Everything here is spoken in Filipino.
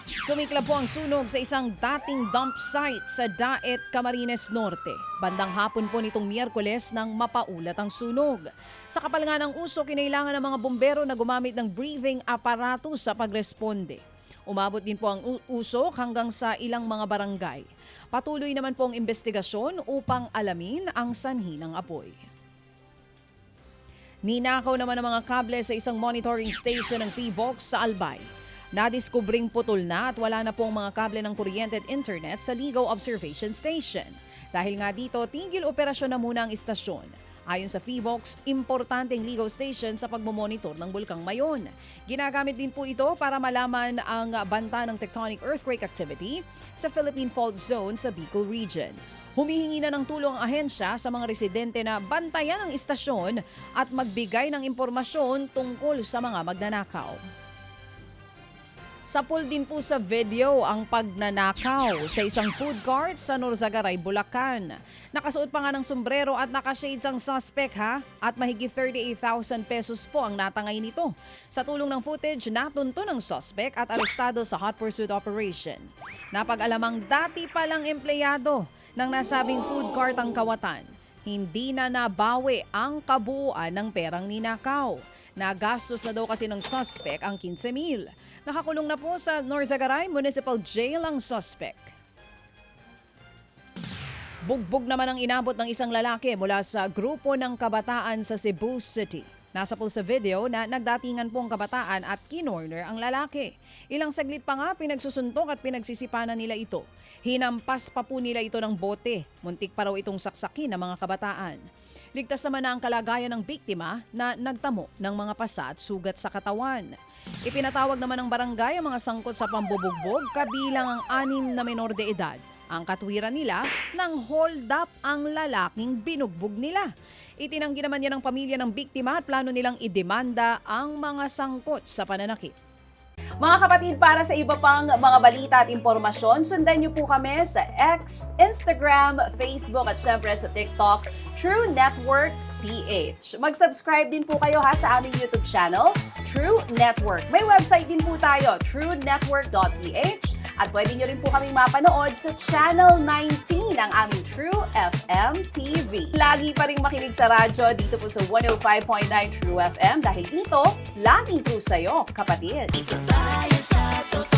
Sumiklab po ang sunog sa isang dating dump site sa Daet, Camarines Norte. Bandang hapon po nitong Miyerkules nang mapaulat ang sunog. Sa kapal nga ng usok, kinailangan ng mga bumbero na gumamit ng breathing apparatus sa pagresponde. Umabot din po ang usok hanggang sa ilang mga barangay. Patuloy naman po ang investigasyon upang alamin ang sanhi ng apoy. Ninakaw naman ang mga kable sa isang monitoring station ng PHIVOLCS sa Albay. Nadiskubring putol na at wala na po ang mga kable ng kuryente at internet sa Ligaw Observation Station. Dahil nga dito, tigil operasyon na muna ang istasyon. Ayon sa PHIVOLCS, importanteng Ligaw Station sa pagmomonitor ng Bulkang Mayon. Ginagamit din po ito para malaman ang banta ng tectonic earthquake activity sa Philippine Fault Zone sa Bicol Region. Humihingi na ng tulong ang ahensya sa mga residente na bantayan ang istasyon at magbigay ng impormasyon tungkol sa mga magnanakaw. Sapul din po sa video ang pagnanakaw sa isang food court sa Norzagaray, Bulacan. Nakasuot pa nga ng sombrero at nakashades ang suspect at mahigit 38,000 pesos po ang natangay nito. Sa tulong ng footage, natunto ng suspect at arestado sa hot pursuit operation. Napag-alamang dati palang empleyado ng nasabing food court ang kawatan. Hindi na nabawi ang kabuuan ng perang ninakaw. Nagastos na daw kasi ng suspect ang 15,000. Nakakulong na po sa Norzagaray Municipal Jail ang suspect. Bugbog naman ang inabot ng isang lalaki mula sa grupo ng kabataan sa Cebu City. Nasa po sa video na nagdatingan po ang kabataan at kinorner ang lalaki. Ilang saglit pa nga pinagsusuntok at pinagsisipanan nila ito. Hinampas pa po nila ito ng bote. Muntik pa raw itong saksakin ng mga kabataan. Ligtas naman na ang kalagayan ng biktima na nagtamo ng mga pasa at sugat sa katawan. Ipinatawag naman ng barangay ang mga sangkot sa pambubugbog kabilang ang 6 na menor de edad. Ang katwiran nila nang hold up ang lalaking binugbog nila. Itinanggi naman yan ng pamilya ng biktima at plano nilang idemanda ang mga sangkot sa pananakit. Mga kapatid, para sa iba pang mga balita at impormasyon, sundan niyo po kami sa X, Instagram, Facebook at syempre sa TikTok, True Network PH. Mag-subscribe din po kayo sa aming YouTube channel, True Network. May website din po tayo, truenetwork.ph, at pwede niyo rin po kaming mapanood sa Channel 19 ng aming True FM TV. Lagi pa rin makinig sa radyo dito po sa 105.9 True FM dahil dito, laging true sa'yo, kapatid. Ito tayo sa totoo.